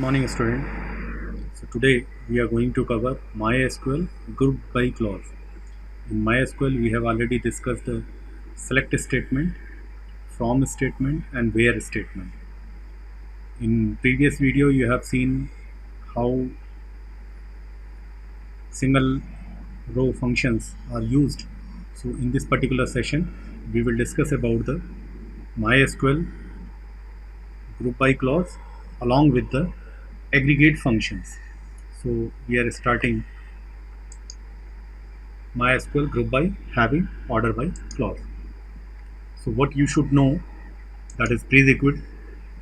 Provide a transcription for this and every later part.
morning, student. So today we are going to cover MySQL group by clause. In MySQL we have already discussed the select statement, from statement and where statement. In previous video you have seen how single row functions are used. So in this particular session we will discuss about the MySQL group by clause along with the aggregate functions. So we are starting MySQL group by having order by clause. So what you should know, that is prerequisite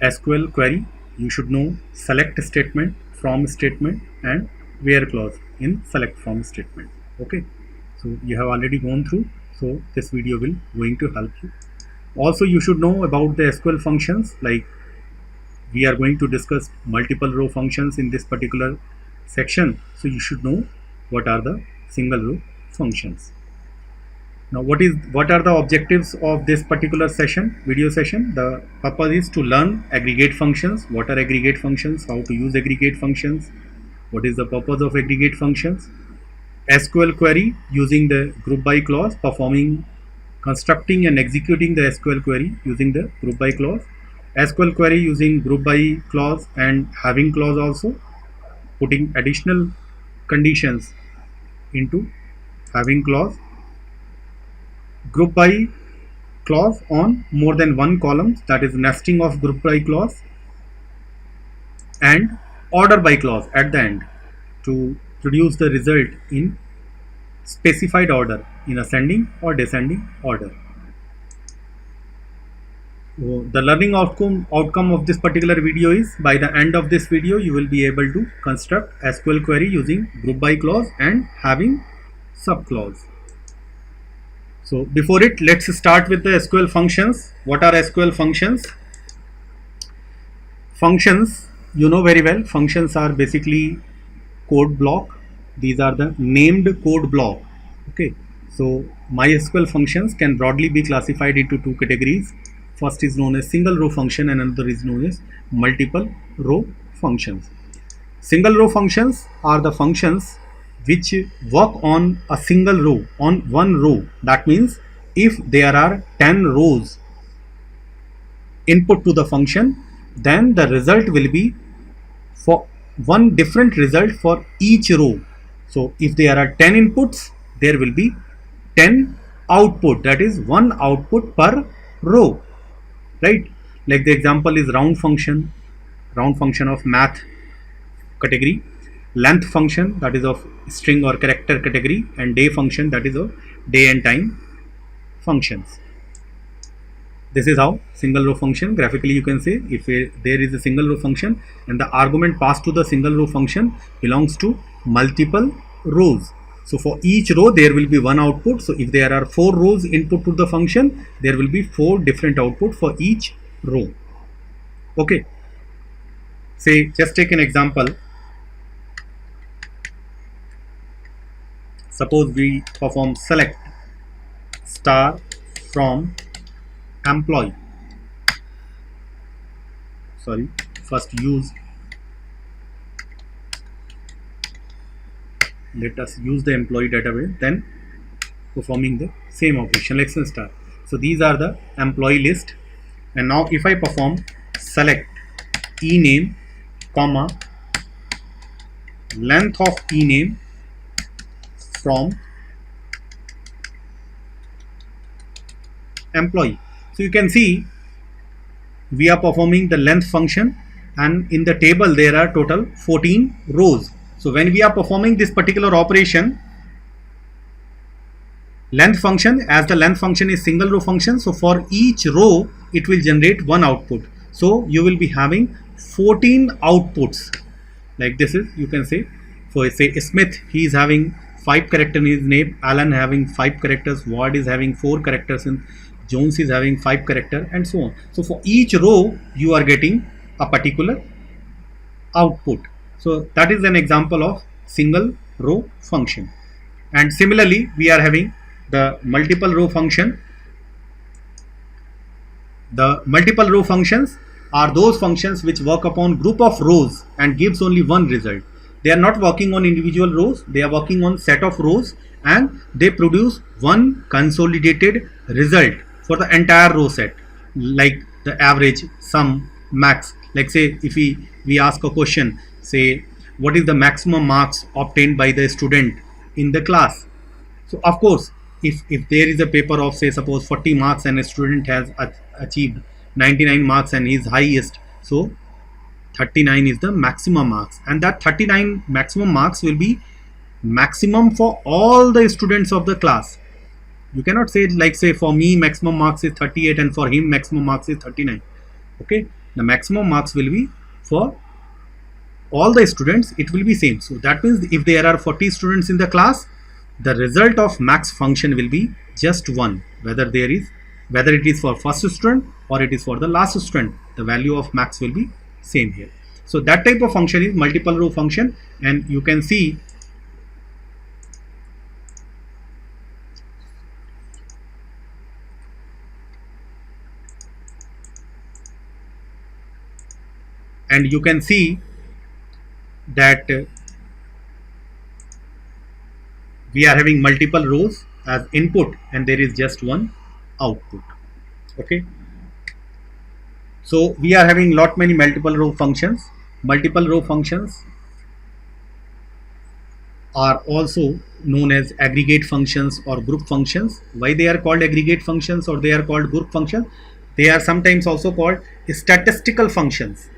SQL query, you should know select statement, from statement and where clause in select from statement. Okay, so you have already gone through, so this video will going to help you. Also you should know about the SQL functions, like we are going to discuss multiple row functions in this particular section, so you should know what are the single row functions. Now what are the objectives of this particular video session? The purpose is to learn aggregate functions. What are aggregate functions? How to use aggregate functions? What is the purpose of aggregate functions? SQL query using the group by clause, constructing and executing the SQL query using the group by clause. SQL query using group by clause and having clause also, putting additional conditions into having clause. Group by clause on more than one columns, that is nesting of group by clause, and order by clause at the end to produce the result in specified order, in ascending or descending order. So the learning outcome of this particular video is, by the end of this video you will be able to construct SQL query using group by clause and having subclause. So before it, let's start with the SQL functions. What are SQL functions? Functions, you know very well, functions are basically code block. These are the named code block. Okay, so MySQL functions can broadly be classified into two categories. First is known as single row function and another is known as multiple row functions. Single row functions are the functions which work on a single row, on one row. That means if there are 10 rows input to the function, then the result will be for one different result for each row. So if there are 10 inputs, there will be 10 output, that is one output per row, right? Like the example is round function of math category, length function, that is of string or character category, and day function, that is of day and time functions. This is how single row function, graphically you can say, if there is a single row function and the argument passed to the single row function belongs to multiple rows. So for each row there will be one output. So if there are 4 rows input to the function, there will be 4 different output for each row. Okay, say just take an example. Suppose we perform select star from employee. Let us use the employee database, then performing the same operation, like star. So these are the employee list, and now if I perform select ename comma length of ename from employee, so you can see we are performing the length function, and in the table there are total 14 rows. So when we are performing this particular operation, length function, as the length function is single row function, so for each row it will generate one output. So you will be having 14 outputs. Like this is, you can say, for say Smith, he is having 5 characters in his name, Alan having 5 characters, Ward is having 4 characters, and Jones is having 5 characters, and so on. So for each row you are getting a particular output. So that is an example of single row function. And similarly we are having the multiple row function. The multiple row functions, are those functions which work upon group of rows and gives only one result. They are not working on individual rows, they are working on set of rows, and they produce one consolidated result for the entire row set, like the average, sum, max. Like say if we ask a question, say what is the maximum marks obtained by the student in the class. So of course, if there is a paper of say suppose 40 marks and a student has achieved 99 marks and is highest, so 39 is the maximum marks, and that 39 maximum marks will be maximum for all the students of the class. You cannot say like say for me maximum marks is 38 and for him maximum marks is 39. Okay, the maximum marks will be for all the students, it will be same. So that means if there are 40 students in the class, the result of max function will be just one, whether it is for first student or it is for the last student, the value of max will be same here. So that type of function is multiple row function, and you can see that we are having multiple rows as input and there is just one output. Okay, so we are having lot many multiple row functions. Multiple row functions are also known as aggregate functions or group functions. Why they are called aggregate functions or they are called group functions? They are sometimes also called statistical functions,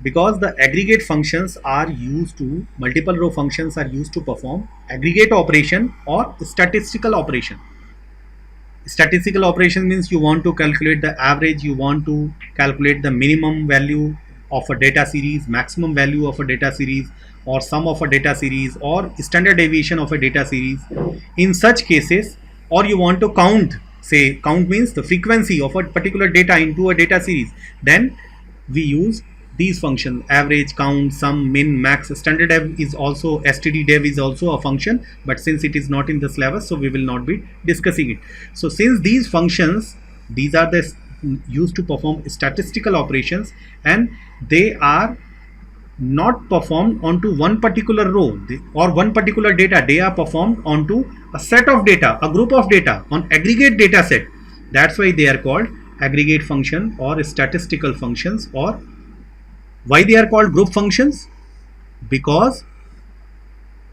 because the aggregate functions are used to, multiple row functions are used to perform aggregate operation or statistical operation. Statistical operation means you want to calculate the average, you want to calculate the minimum value of a data series, maximum value of a data series, or sum of a data series, or standard deviation of a data series. In such cases, or you want to count, say count means the frequency of a particular data into a data series, then we use these functions: average, count, sum, min, max. Standard dev is also, std dev is also a function, but since it is not in the syllabus, so we will not be discussing it. So since these functions, these are the used to perform statistical operations, and they are not performed onto one particular row or one particular data, they are performed onto a set of data, a group of data, on aggregate data set. That's why they are called aggregate function or statistical functions. Or why they are called group functions? Because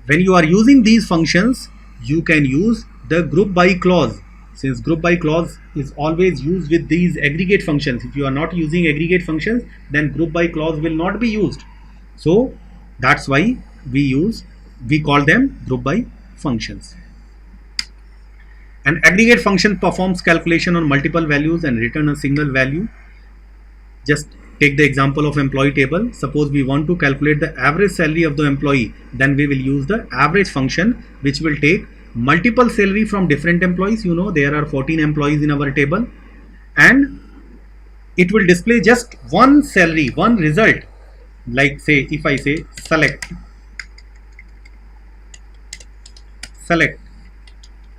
when you are using these functions, you can use the group by clause. Since group by clause is always used with these aggregate functions, if you are not using aggregate functions, then group by clause will not be used. So that's why we call them group by functions. An aggregate function performs calculation on multiple values and return a single value. Just take the example of employee table. Suppose we want to calculate the average salary of the employee, then we will use the average function, which will take multiple salary from different employees. You know, there are 14 employees in our table, and it will display just one salary, one result. Like say if I say select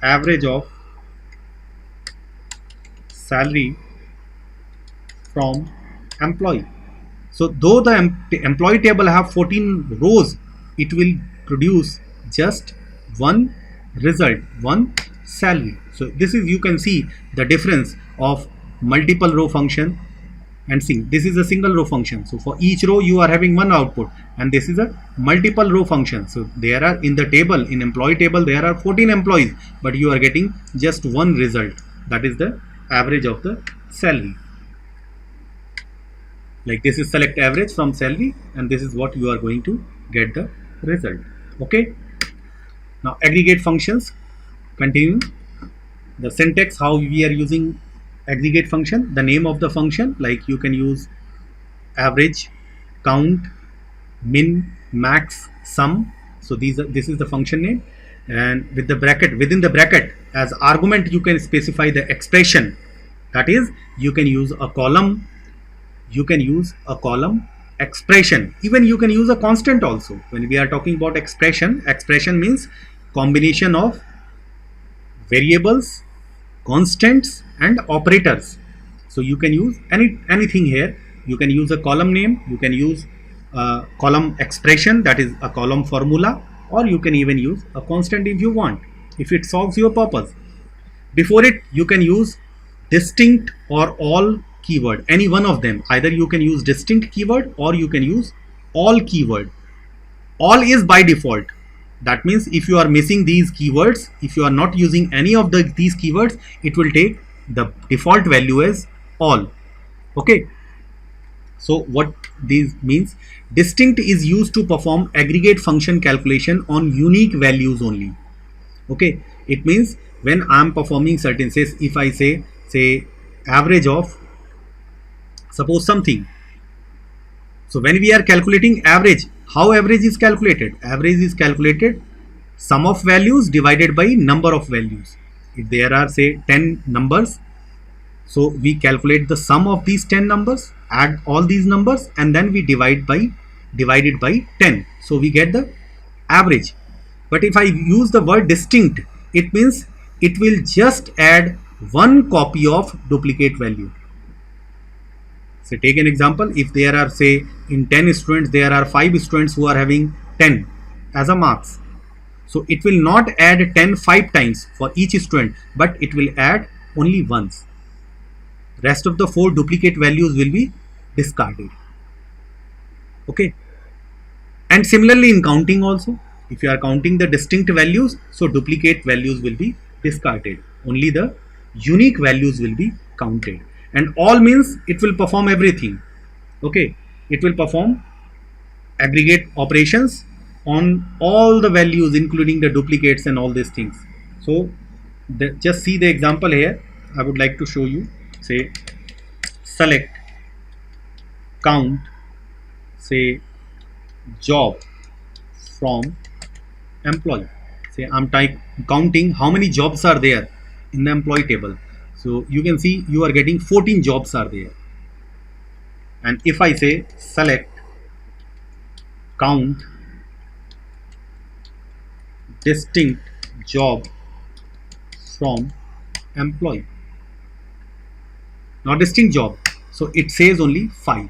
average of salary from employee. So though the employee table have 14 rows, it will produce just one result, one salary. So this is, you can see the difference of multiple row function and this is a single row function. So for each row you are having one output, and this is a multiple row function. So there are in the table, in employee table, there are 14 employees, but you are getting just one result, that is the average of the salary. Like this is select average from salary, and this is what you are going to get the result. Okay, now aggregate functions. Continue the syntax, how we are using aggregate function. The name of the function, like you can use average, count, min, max, sum. So this is the function name, and with the bracket, within the bracket as argument you can specify the expression. That is, you can use a column, expression, even you can use a constant also. When we are talking about expression means combination of variables, constants and operators. So you can use anything here. You can use a column name, you can use a column expression, that is a column formula, or you can even use a constant if you want, if it solves your purpose. Before it, you can use distinct or all keyword, any one of them. Either you can use distinct keyword or you can use all keyword. All is by default. That means if you are missing these keywords, if you are not using any of these keywords, it will take the default value as all. Okay. So what this means, distinct is used to perform aggregate function calculation on unique values only. Okay, it means when I am performing certain, says if I say average of suppose something. So when we are calculating average, how average is calculated? Average is calculated sum of values divided by number of values. If there are say 10 numbers, so we calculate the sum of these 10 numbers, add all these numbers, and then we divide it by 10. So we get the average. But if I use the word distinct, it means it will just add one copy of duplicate value. So take an example. If there are say in 10 students, there are 5 students who are having 10 as a marks. So it will not add 10 5 times for each student, but it will add only once. Rest of the 4 duplicate values will be discarded. Okay. And similarly in counting also, if you are counting the distinct values, so duplicate values will be discarded. Only the unique values will be counted. And all means it will perform everything. Okay. It will perform aggregate operations on all the values, including the duplicates and all these things. So just see the example here. I would like to show you. Say select count say job from employee. Say I'm counting how many jobs are there in the employee table. So you can see you are getting 14 jobs are there. And if I say select count distinct job from employee, not distinct job, so it says only 5.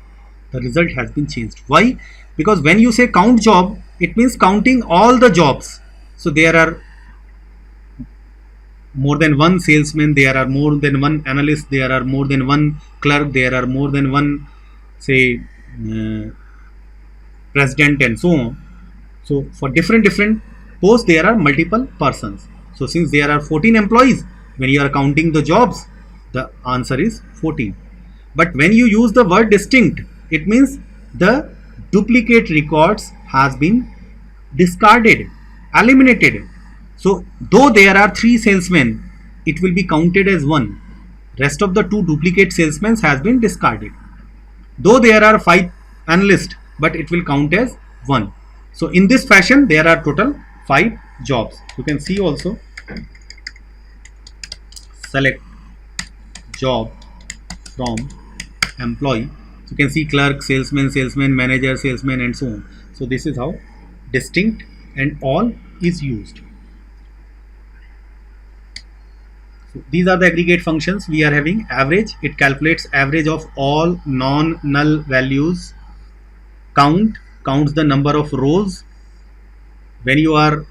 The result has been changed. Why? Because when you say count job, it means counting all the jobs. So there are more than one salesman, there are more than one analyst, there are more than one clerk, there are more than one say president, and so on. So for different posts there are multiple persons. So since there are 14 employees, when you are counting the jobs, the answer is 14. But when you use the word distinct, it means the duplicate records has been discarded, eliminated. So though there are 3 salesmen, it will be counted as 1. Rest of the 2 duplicate salesmen has been discarded. Though there are 5 analysts, but it will count as 1. So in this fashion there are total 5 jobs. You can see also select job from employee. So you can see clerk, salesman, manager, salesman, and so on. So this is how distinct and all is used. So these are the aggregate functions we are having. Average, it calculates average of all non-null values. Count, counts the number of rows. When you are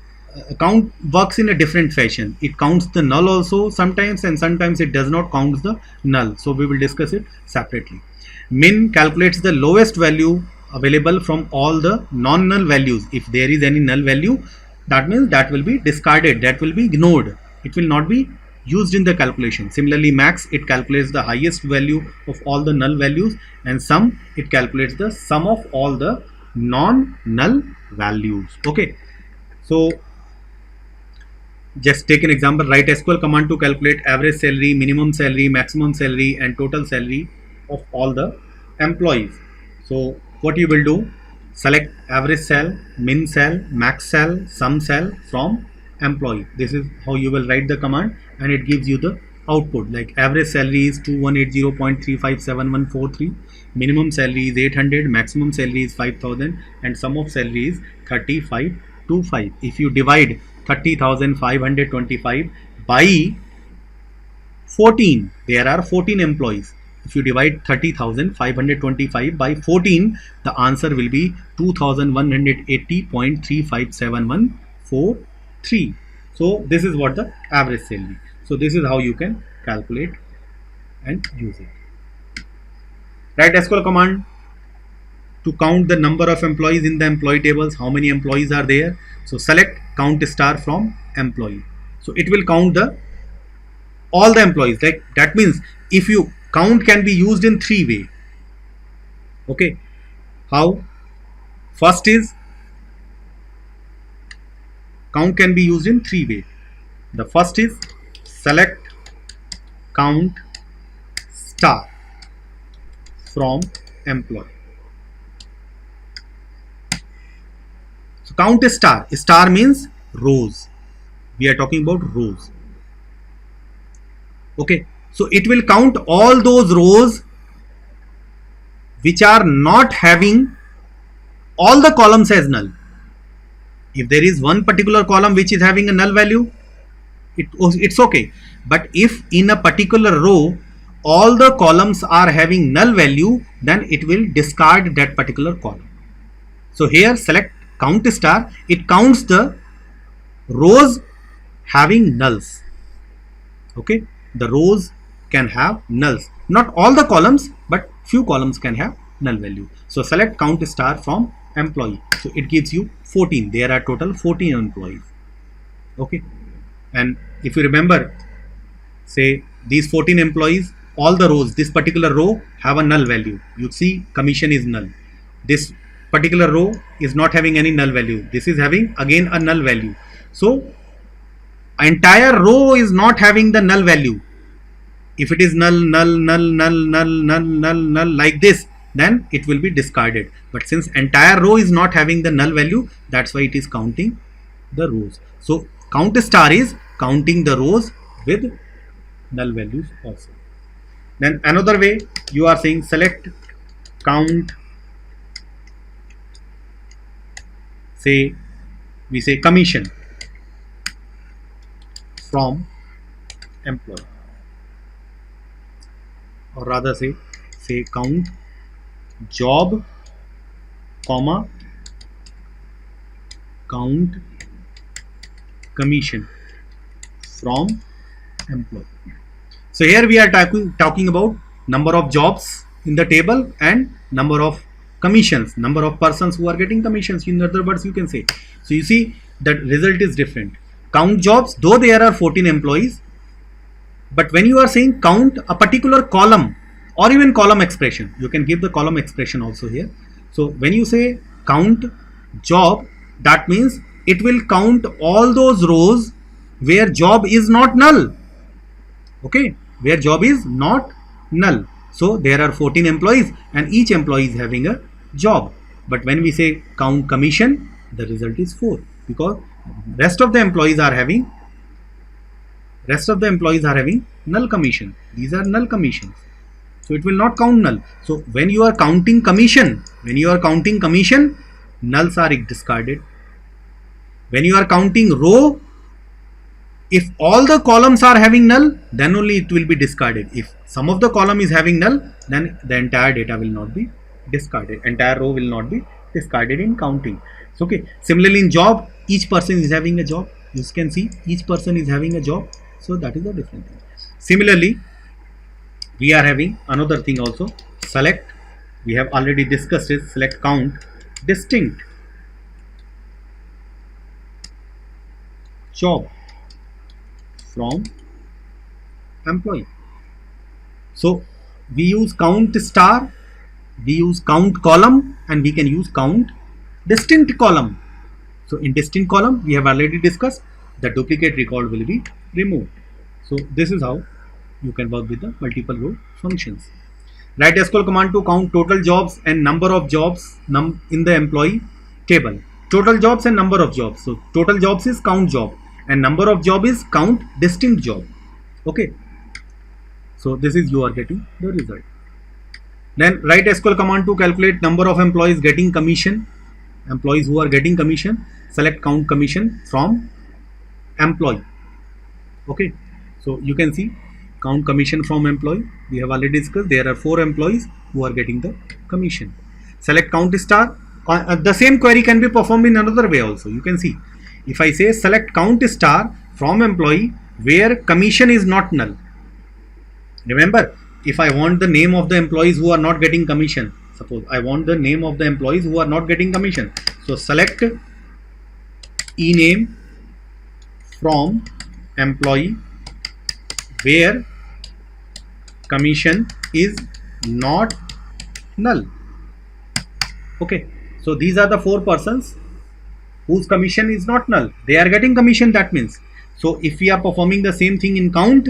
count works in a different fashion. It counts the null also sometimes, and sometimes it does not count the null. So we will discuss it separately. Min calculates the lowest value available from all the non-null values. If there is any null value, that means that will be discarded, that will be ignored. It will not be used in the calculation. Similarly, max, it calculates the highest value of all the null values, and sum, it calculates the sum of all the non-null values. Okay. So just take an example. Write SQL command to calculate average salary, minimum salary, maximum salary, and total salary of all the employees. So what you will do, select average sal, min sal, max sal, sum sal from employee. This is how you will write the command, and it gives you the output. Like average salary is 2180.357143, minimum salary is 800, maximum salary is 5000, and sum of salary is 3525. If you divide 30,525 by 14, there are 14 employees. if you divide 30,525 by 14, the answer will be 2180.357143. So this is what the average salary. So this is how you can calculate and use it. Write SQL command to count the number of employees in the employee tables. How many employees are there? So select count star from employee. So it will count all the employees. Like that means if you count can be used in three ways. Okay, how? First is count can be used in three ways. The first is select count star from employee. So count star. Star means rows. We are talking about rows. Okay, so it will count all those rows which are not having all the columns as null. If there is one particular column which is having a null value, it's okay. But if in a particular row all the columns are having null value, then it will discard that particular column. So here select count star. It counts the rows having nulls. Okay, the rows can have nulls. Not all the columns, but few columns can have null value. So select count star from employee. So it gives you 14. There are total 14 employees. Okay, and if you remember, say these 14 employees, all the rows, this particular row have a null value. You see commission is null. This particular row is not having any null value. This is having again a null value. So entire row is not having the null value. If it is null like this, then it will be discarded. But since entire row is not having the null value, that's why it is counting the rows. So count star is counting the rows with null values also. Then another way you are saying select count, say we say commission from employee, or rather say count job comma count commission from employee. So here we are talking about number of jobs in the table and number of commissions, number of persons who are getting commissions. In other words, you can say. So you see that result is different. Count jobs, though there are 14 employees, but when you are saying count a particular column or even column expression, you can give the column expression also here. So when you say count job, that means it will count all those rows where job is not null. Okay, where job is not null. So there are 14 employees and each employee is having a job. But when we say count commission, the result is 4, because rest of the employees are having null commission. These are null commissions. So it will not count null. So when you are counting commission, nulls are discarded. When you are counting row, if all the columns are having null, then only it will be discarded. If some of the column is having null, then the entire data will not be discarded. Entire row will not be discarded in counting. So okay. Similarly in job, each person is having a job. You can see each person is having a job. So that is a different thing. Similarly, we are having another thing also. Select, we have already discussed it. Select count distinct job from employee. So we use count star, we use count column, and we can use count distinct column. So in distinct column, we have already discussed the duplicate record will be removed. So this is how you can work with the multiple row functions. Write SQL command to count total jobs and number of jobs in the employee table. Total jobs and number of jobs. So total jobs is count job and number of job is count distinct job. Okay. So this is you are getting the result. Then write SQL command to calculate number of employees getting commission. Employees who are getting commission. Select count commission from employee. Okay. So you can see count commission from employee. We have already discussed there are 4 employees who are getting the commission. Select count star. The same query can be performed in another way also. You can see if I say select count star from employee where commission is not null. Remember, if I want the name of the employees who are not getting commission, suppose I want the name of the employees who are not getting commission, so select ename from employee where commission is not null. Okay, so these are the 4 persons whose commission is not null. They are getting commission, that means. So if we are performing the same thing in count,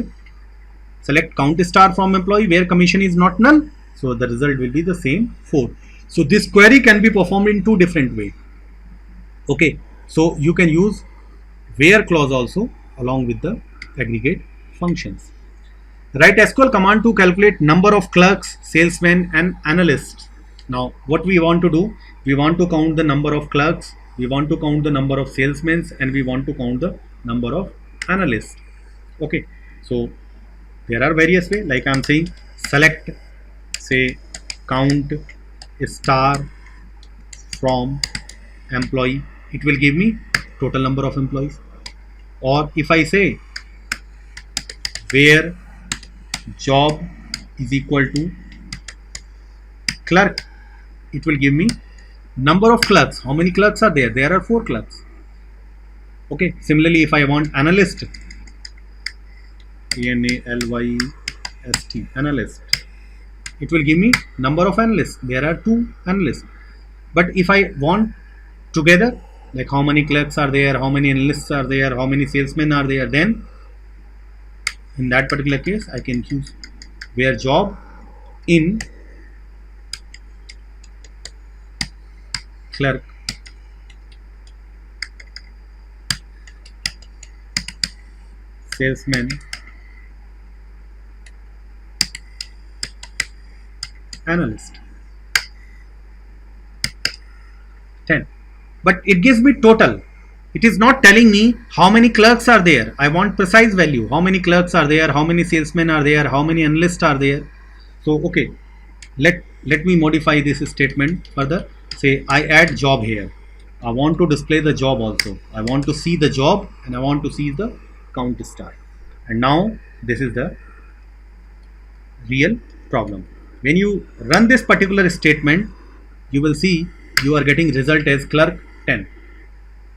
select count star from employee where commission is not null, so the result will be the same 4. So this query can be performed in 2 different ways. Okay, so you can use where clause also along with the aggregate functions. Write SQL command to calculate number of clerks, salesmen and analysts. Now what we want to do, we want to count the number of clerks, we want to count the number of salesmen, and we want to count the number of analysts. Okay, so there are various ways, like I am saying select say count star from employee, it will give me total number of employees. Or if I say where job is equal to clerk, it will give me number of clerks. How many clerks are there? There are 4 clerks. Okay, similarly if I want analyst, analyst, analyst, it will give me number of analysts. There are 2 analysts. But if I want together, like how many clerks are there, how many analysts are there, how many salesmen are there, then in that particular case I can use where job in clerk salesman analyst 10. But it gives me total. It is not telling me how many clerks are there. I want precise value. How many clerks are there? How many salesmen are there? How many analysts are there? So okay, let me modify this statement further. Say I add job here. I want to display the job also. I want to see the job and I want to see the count star. And now this is the real problem. When you run this particular statement, you will see you are getting result as clerk 10.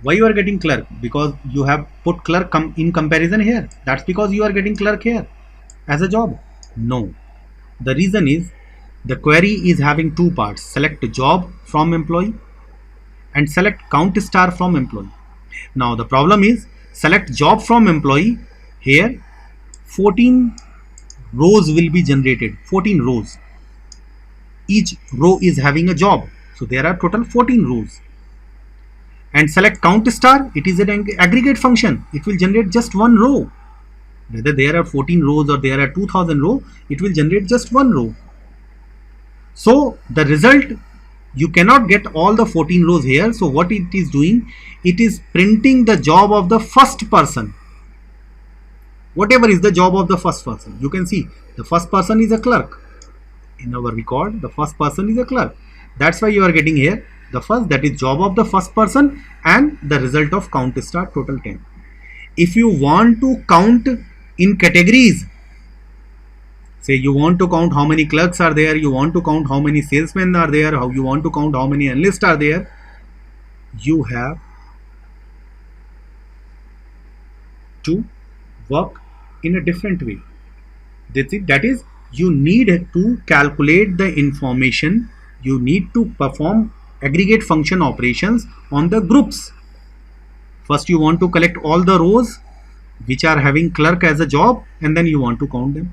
Why you are getting clerk? Because you have put clerk in comparison here. That's because you are getting clerk here as a job. No. The reason is the query is having 2 parts. Select job from employee and select count star from employee. Now the problem is select job from employee. Here 14 rows will be generated. 14 rows. Each row is having a job. So there are total 14 rows. And select count star, it is an aggregate function. It will generate just 1 row. Whether there are 14 rows or there are 2000 rows, it will generate just 1 row. So the result, you cannot get all the 14 rows here. So what it is doing, it is printing the job of the first person. Whatever is the job of the first person. You can see the first person is a clerk. In our record, the first person is a clerk. That's why you are getting here the first, that is job of the first person, and the result of count star total 10. If you want to count in categories, say you want to count how many clerks are there, you want to count how many salesmen are there, how you want to count how many analysts are there, you have to work in a different way. That is, you need to calculate the information, you need to perform aggregate function operations on the groups. First you want to collect all the rows which are having clerk as a job, and then you want to count them.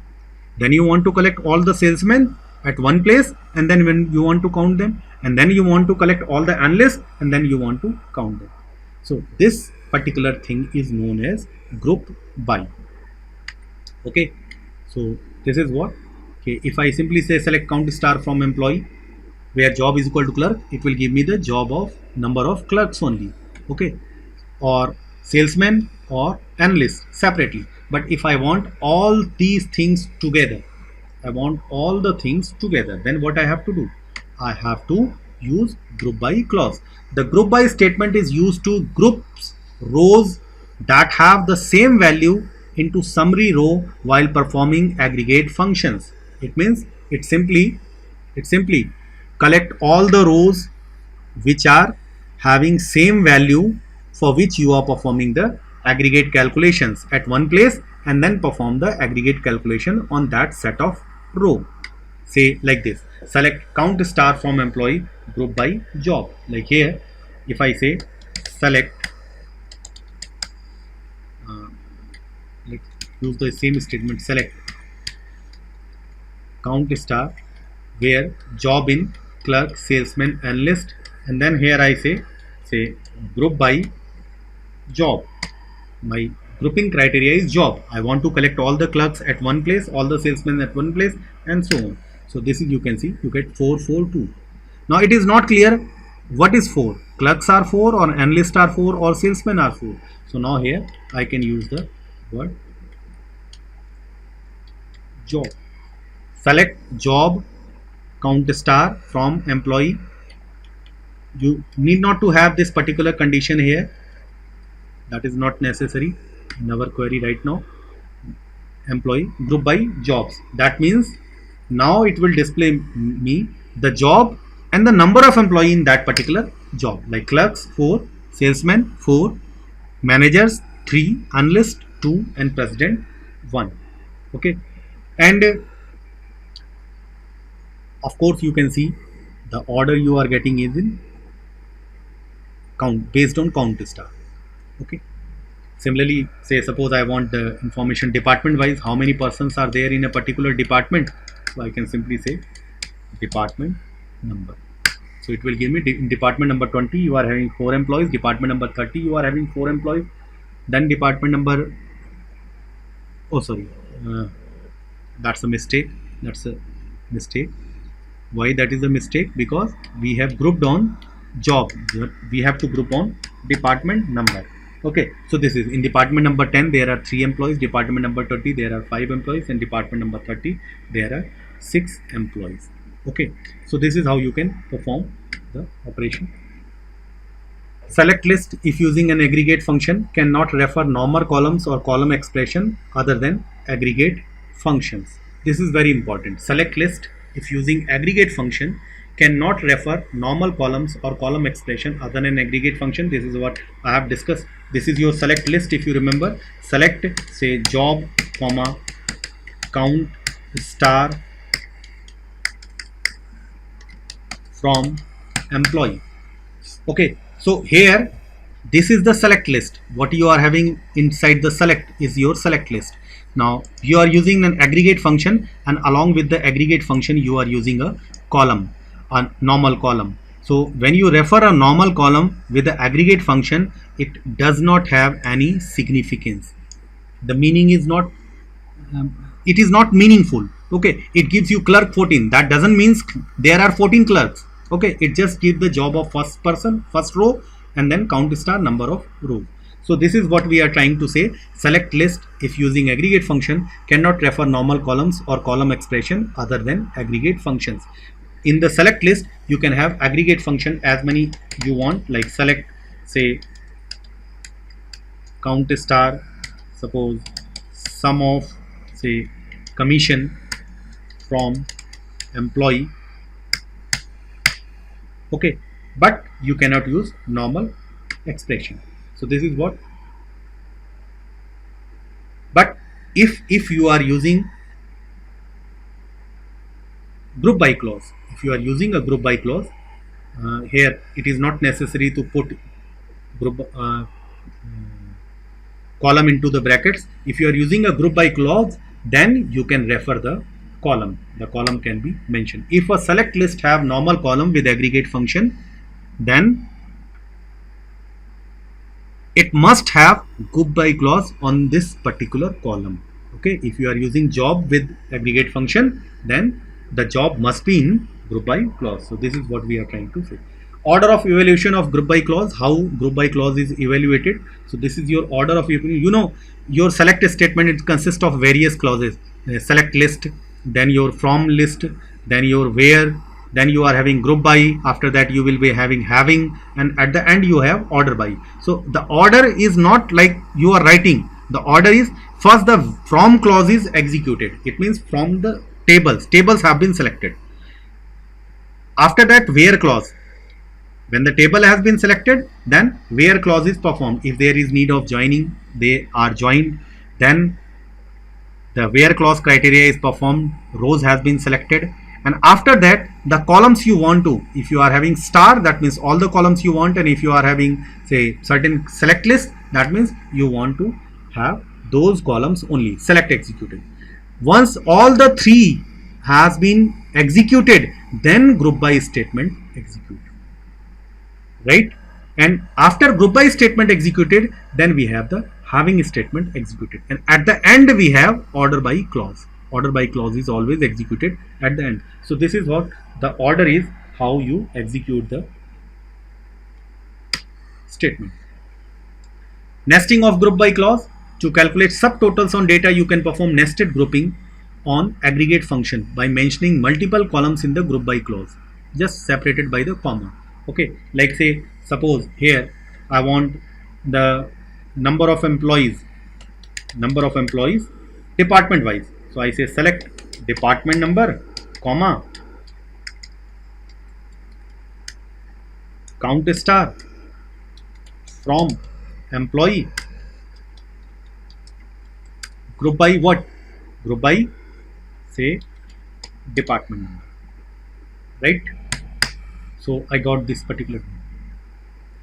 Then you want to collect all the salesmen at one place, and then when you want to count them, and then you want to collect all the analysts, and then you want to count them. So this particular thing is known as group by. Okay, so this is what. Okay, if I simply say select count star from employee where job is equal to clerk, it will give me the job of number of clerks only. Okay, or salesman or analyst separately. But if I want all these things together, I want all the things together, then what I have to do? I have to use group by clause. The group by statement is used to group rows that have the same value into summary row while performing aggregate functions. It means it simply collect all the rows which are having same value for which you are performing the aggregate calculations at one place, and then perform the aggregate calculation on that set of row. Say like this: select count star from employee group by job. Like here, if I say select, let's use the same statement, select count star where job in clerk, salesman, analyst, and then here I say group by job. My grouping criteria is job. I want to collect all the clerks at one place, all the salesmen at one place, and so on. So this is, you can see, you get 4 4 2. Now it is not clear what is 4. Clerks are 4 or analysts are 4 or salesmen are 4. So now here I can use the word job. Select job count star from employee. You need not to have this particular condition here. That is not necessary in our query right now. Employee group by jobs. That means now it will display me the job and the number of employee in that particular job. Like clerks 4, salesmen 4, managers 3, analyst 2, and president 1. Okay, and of course you can see the order you are getting is in count, based on count star. Okay, similarly, say suppose I want the information department wise, how many persons are there in a particular department. So I can simply say department number. So it will give me in department number 20 you are having 4 employees, department number 30 you are having 4 employees, then department number, oh sorry, that's a mistake. Why that is a mistake? Because we have grouped on job, we have to group on department number. Okay, so this is in department number 10 there are 3 employees, department number 30 there are 5 employees, and department number 30 there are 6 employees. Okay, so this is how you can perform the operation. Select list, if using an aggregate function, cannot refer normal columns or column expression other than aggregate functions. This is very important. Select list, if using aggregate function, cannot refer normal columns or column expression other than aggregate function. This is what I have discussed. This is your select list. If you remember, select, say job comma count star from employee. Okay, so here this is the select list. What you are having inside the select is your select list. Now you are using an aggregate function, and along with the aggregate function you are using a column, a normal column. So when you refer a normal column with the aggregate function, it does not have any significance. The meaning is not, it is not meaningful. Okay, it gives you clerk 14. That doesn't mean there are 14 clerks. Okay, it just gives the job of first person, first row, and then count star number of rows. So this is what we are trying to say. Select list, if using aggregate function, cannot refer normal columns or column expression other than aggregate functions. In the select list, you can have aggregate function as many you want, like select, say count star, suppose sum of, say commission from employee. Okay, but you cannot use normal expression. So this is what. But if you are using group by clause, if you are using a group by clause, here it is not necessary to put group column into the brackets. If you are using a group by clause, then you can refer the column. The column can be mentioned. If a select list have normal column with aggregate function, then it must have group by clause on this particular column. Okay, if you are using job with aggregate function, then the job must be in group by clause. So this is what we are trying to say. Order of evaluation of group by clause, how group by clause is evaluated. So this is your order of, you know, your select statement, it consists of various clauses. Select list, then your from list, then your where, then you are having group by, after that you will be having, and at the end you have order by. So the order is not like you are writing, the order is first the from clause is executed. It means from the tables have been selected. After that where clause, when the table has been selected, then where clause is performed. If there is need of joining, they are joined. Then the where clause criteria is performed, rows has been selected, and after that the columns you want to, if you are having star, that means all the columns you want, and if you are having say certain select list, that means you want to have those columns only. Select executed. Once all the three has been executed, then group by statement execute, right? And after group by statement executed, then we have the having statement executed, and at the end we have order by clause. Order by clause is always executed at the end. So this is what the order is, how you execute the statement. Nesting of group by clause. To calculate subtotals on data, you can perform nested grouping on aggregate function by mentioning multiple columns in the group by clause, just separated by the comma. Okay, like say suppose here I want the number of employees department wise. So I say select department number, comma, count star from employee, group by what? Group by say department number, right? So I got this particular one.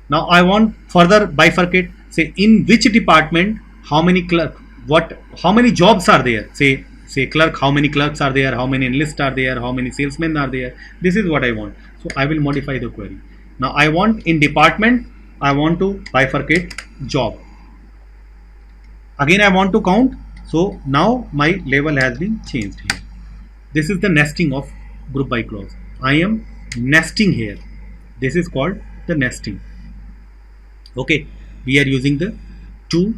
Now I want further bifurcate, say in which department how many clerk, how many jobs are there, say clerk, how many clerks are there, how many enlist are there, how many salesmen are there. This is what I want. So I will modify the query. Now I want in department, I want to bifurcate job. Again I want to count. So now my level has been changed here. This is the nesting of group by clause. I am nesting here. This is called the nesting. Okay, we are using the two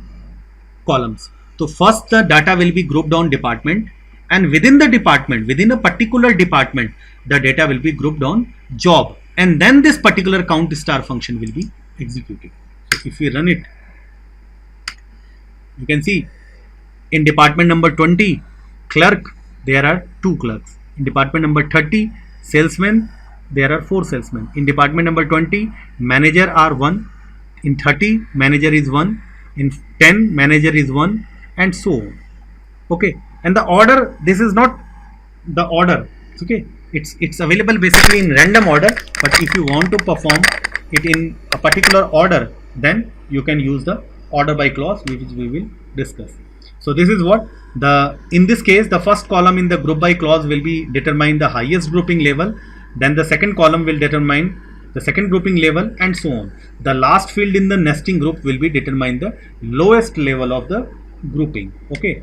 columns. So first the data will be grouped on department, and within the department, within a particular department, the data will be grouped on job, and then this particular count star function will be executed. So if we run it, you can see in department number 20 clerk, there are 2 clerks. In department number 30 salesmen, there are 4 salesmen. In department number 20 manager are 1. In 30 manager is 1. In 10 manager is 1, and so on. Okay, and the order, this is not the order. Okay, it's available basically in random order, but if you want to perform it in a particular order, then you can use the order by clause, which we will discuss. So this is what in this case the first column in the group by clause will be determine the highest grouping level, then the second column will determine the second grouping level, and so on. The last field in the nesting group will be determine the lowest level of the grouping. Okay,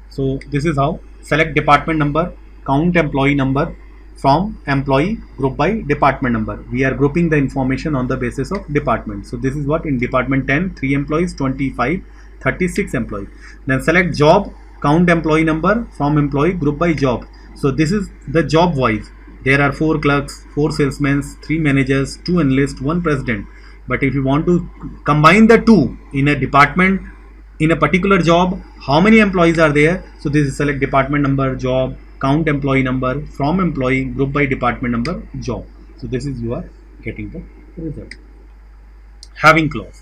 so this is how select department number, count employee number, from employee, group by department number. We are grouping the information on the basis of department. So this is what in department 10 3 employees, 25 36 employees. Then select job, count employee number, from employee, group by job. So this is the job wise. There are 4 clerks, 4 salesmen, 3 managers, 2 analysts, 1 president. But if you want to combine the two in a department, in a particular job, how many employees are there? So this is select department number, job, count employee number, from employee, group by department number, job. So this is you are getting the result. Having clause.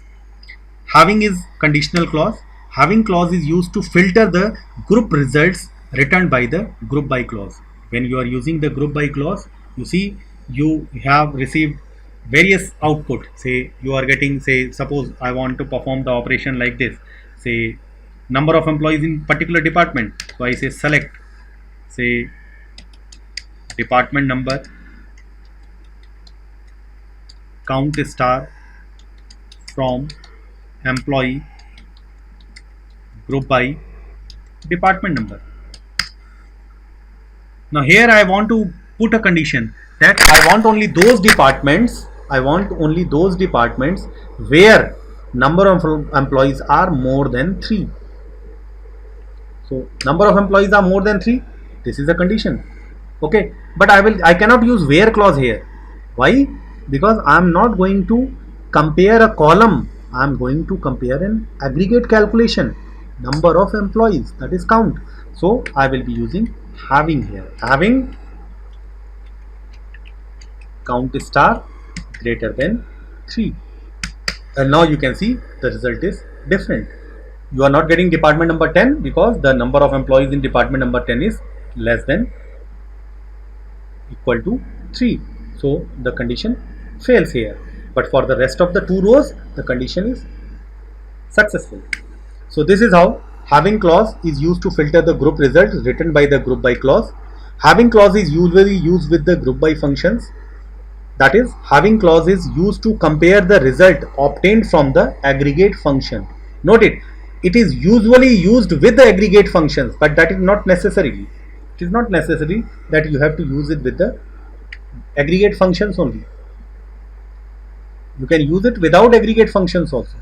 Having is conditional clause. Having clause is used to filter the group results returned by the group by clause. When you are using the group by clause, you see you have received various output. Say you are getting, say suppose I want to perform the operation like this, say number of employees in particular department. So I say select, say department number, count star, from employee, group by department number. Now here I want to put a condition that I want only those departments, I want only those departments where number of employees are more than 3. So number of employees are more than 3. This is the condition. Okay, but I cannot use where clause here. Why? Because I am not going to compare a column. I am going to compare an aggregate calculation, number of employees, that is count. So I will be using having here. Having count star greater than 3. And now you can see the result is different. You are not getting department number 10 because the number of employees in department number 10 is less than equal to 3. So the condition fails here. But for the rest of the 2 rows, the condition is successful. So this is how having clause is used to filter the group results written by the group by clause. Having clause is usually used with the group by functions. That is, having clause is used to compare the result obtained from the aggregate function. Note it, it is usually used with the aggregate functions, but that is not necessarily. It is not necessary that you have to use it with the aggregate functions only. You can use it without aggregate functions also.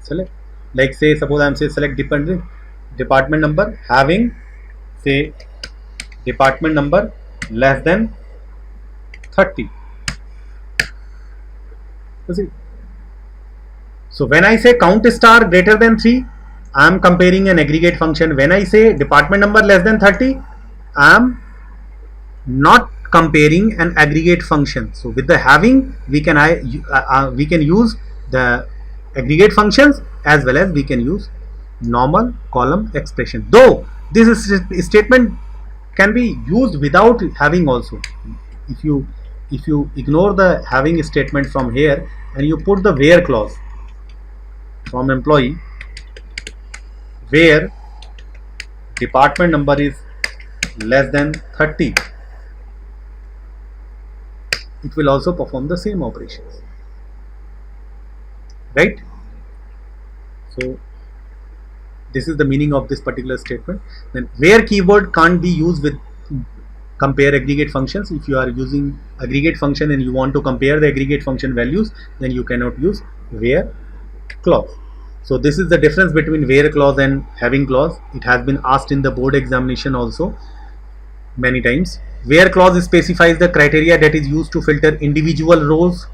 Select, like say, suppose I am say select department number having say department number less than 30. So when I say count star greater than 3, I am comparing an aggregate function. When I say department number less than 30, I am not comparing an aggregate function. So with the having, we can use the aggregate functions as well as we can use normal column expression. Though this statement can be used without having also. If you ignore the having statement from here and you put the where clause from employee where department number is less than 30, it will also perform the same operations, right? So this is the meaning of this particular statement. Then where keyword can't be used with compare aggregate functions. If you are using aggregate function and you want to compare the aggregate function values, then you cannot use where clause. So this is the difference between where clause and having clause. It has been asked in the board examination also many times. Where clause specifies the criteria that is used to filter individual rows.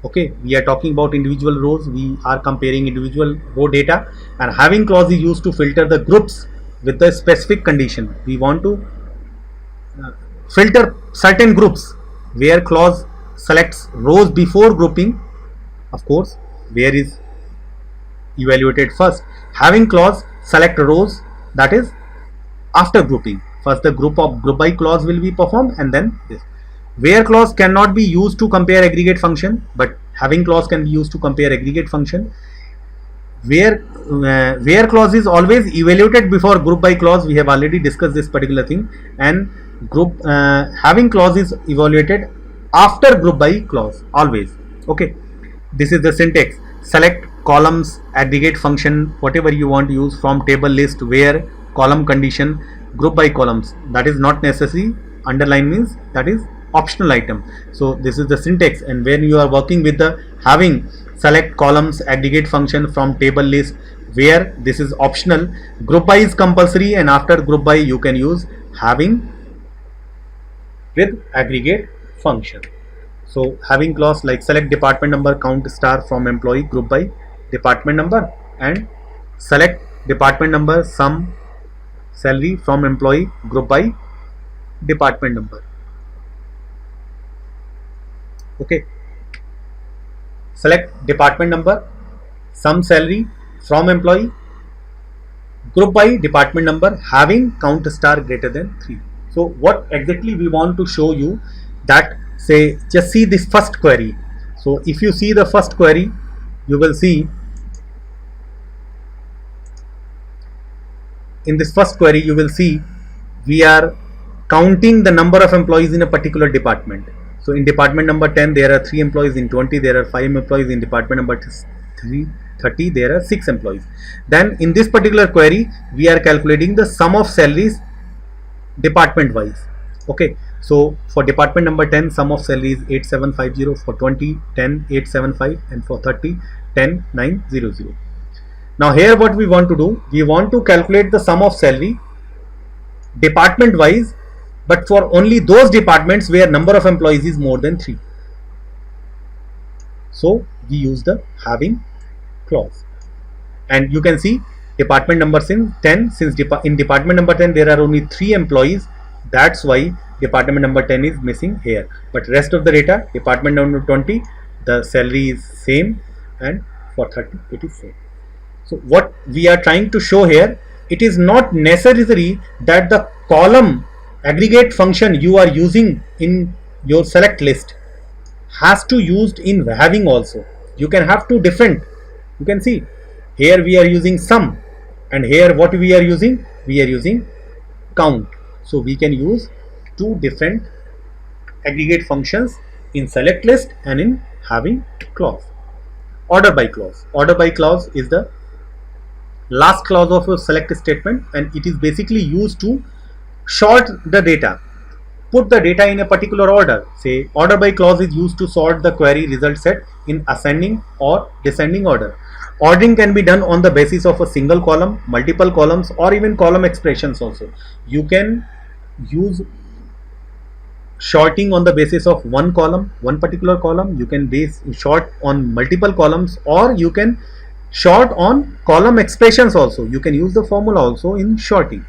Okay, we are talking about individual rows. We are comparing individual row data, and having clause is used to filter the groups with the specific condition. We want to filter certain groups. Where clause selects rows before grouping. Of course, where is evaluated first. Having clause select rows, that is after grouping. First the group by clause will be performed and then this. Where clause cannot be used to compare aggregate function, but having clause can be used to compare aggregate function. Where clause is always evaluated before group by clause. We have already discussed this particular thing. And group having clause is evaluated after group by clause always. Okay, this is the syntax. Select columns aggregate function, whatever you want to use from table list, where column condition, group by columns, that is not necessary. Underline means that is optional item. So this is the syntax. And when you are working with the having, select columns aggregate function from table list, where this is optional, group by is compulsory, and after group by you can use having with aggregate function. So having clause like select department number count star from employee group by department number, and select department number sum salary from employee group by department number. Okay, select department number sum salary from employee group by department number having count star greater than 3. So what exactly we want to show you, that say just see this first query. So if you see the first query, you will see in this first query you will see we are counting the number of employees in a particular department. So in department number 10 there are 3 employees, in 20 there are 5 employees, in department number 30 there are 6 employees. Then in this particular query we are calculating the sum of salaries department wise. Okay, So for department number 10, sum of salary is 8750, for 20, 10, 875, and for 30, 10, 900. Now here what we want to do, we want to calculate the sum of salary department wise, but for only those departments where number of employees is more than 3. So we use the having clause, and you can see department number 10, since in department number 10 there are only 3 employees, that's why department number 10 is missing here, but rest of the data, department number 20, the salary is same, and for 30 it is same. So what we are trying to show here, it is not necessary that the column aggregate function you are using in your select list has to used in having also. You can have two different. You can see here we are using sum, and here what we are using, we are using count. So we can use two different aggregate functions in select list and in having clause. Order by clause. Order by clause is the last clause of a select statement, and it is basically used to sort the data, put the data in a particular order. Say order by clause is used to sort the query result set in ascending or descending order. Ordering can be done on the basis of a single column, multiple columns, or even column expressions also. You can use sorting on the basis of one column, one particular column. You can base sort on multiple columns, or you can sort on column expressions also. You can use the formula also in sorting.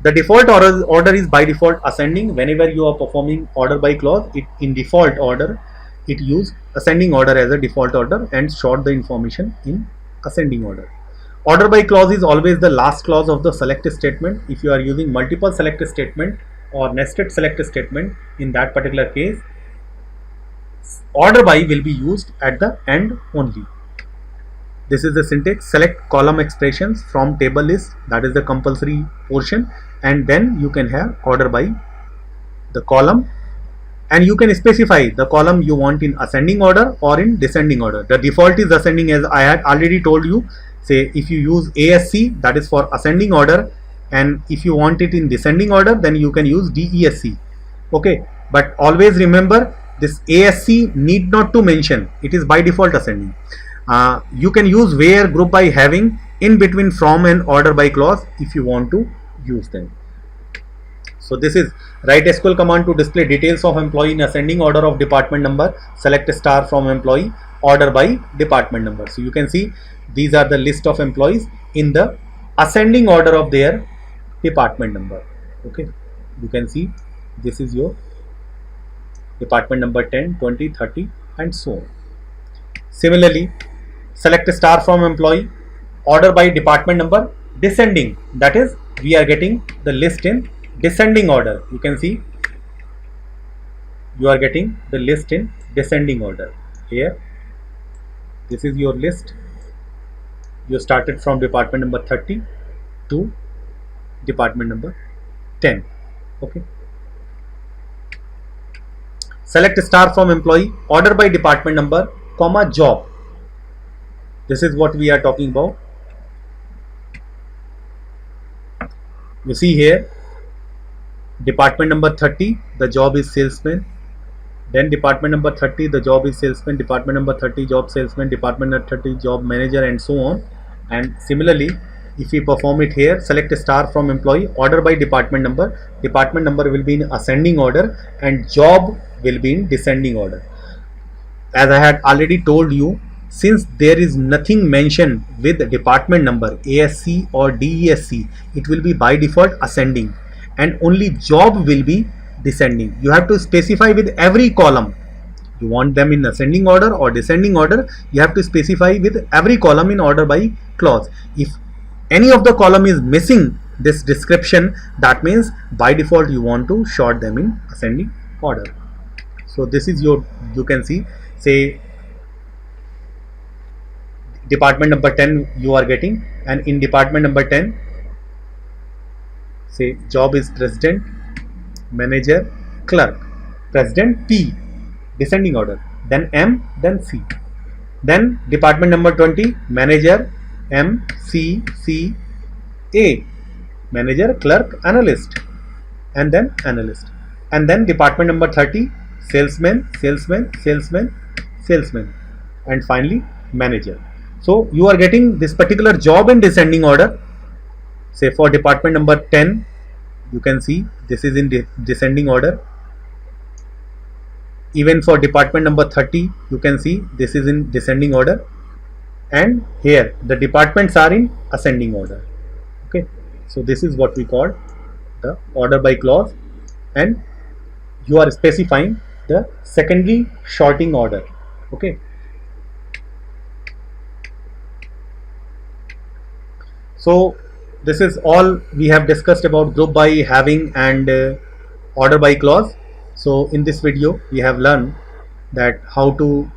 The default order is by default ascending. Whenever you are performing order by clause, it in default order, it use ascending order as a default order and sort the information in ascending order. Order by clause is always the last clause of the select statement. If you are using multiple select statement or nested select statement, in that particular case, order by will be used at the end only. This is the syntax: select column expressions from table list, that is the compulsory portion, and then you can have order by the column, and you can specify the column you want in ascending order or in descending order. The default is ascending, as I had already told you. Say if you use ASC, that is for ascending order, and if you want it in descending order, then you can use DESC. Okay, but always remember this ASC need not to mention, it is by default ascending. You can use where, group by, having, in between, from, and order by clause if you want to use them. So this is write SQL command to display details of employee in ascending order of department number, select star from employee, order by department number. So you can see these are the list of employees in the ascending order of their department number. Okay, you can see this is your department number 10, 20, 30, and so on. Similarly, select star from employee, order by department number, descending, that is we are getting the list in descending order. You can see you are getting the list in descending order. Here this is your list. You started from department number 30 to department number 10. Okay, select star from employee, order by department number, comma, job. This is what we are talking about. You see here department number 30, the job is salesman. Then department number 30, the job is salesman. Department number 30, job salesman. Department number 30, job manager, and so on. And similarly, if we perform it here, select a star from employee, order by department number. Department number will be in ascending order and job will be in descending order. As I had already told you, since there is nothing mentioned with department number, ASC or DESC, it will be by default ascending, and only job will be descending. You have to specify with every column. You want them in ascending order or descending order, you have to specify with every column in order by clause. If any of the column is missing this description, that means by default you want to sort them in ascending order. So this is your, you can see, say department number 10 you are getting, and in department number 10, say job is president, manager, clerk. President P, descending order, then M, then C. Then department number 20, manager, M, C, C, A, manager, clerk, analyst, and then analyst. and then department number 30, salesman, salesman, salesman, salesman, and finally manager. So you are getting this particular job in descending order. Say for department number 10, you can see this is in descending order. Even for department number 30, you can see this is in descending order, and here the departments are in ascending order. Okay, so this is what we call the order by clause, and you are specifying the secondary sorting order. Okay, so this is all we have discussed about group by, having, and order by clause. So in this video we have learned that how to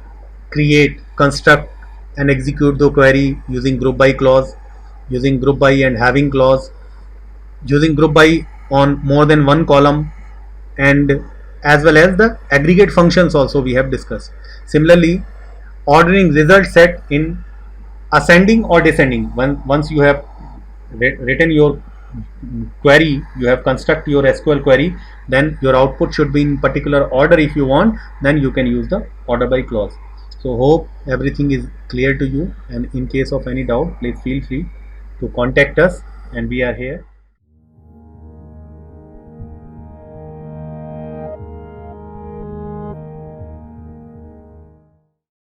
create, construct and execute the query using group by clause, using group by and having clause, using group by on more than one column, and as well as the aggregate functions also we have discussed. Similarly, ordering result set in ascending or descending. Once you have written your query, you have construct your SQL query, then your output should be in particular order. If you want, then you can use the order by clause. So hope everything is clear to you, and in case of any doubt, please feel free to contact us, and we are here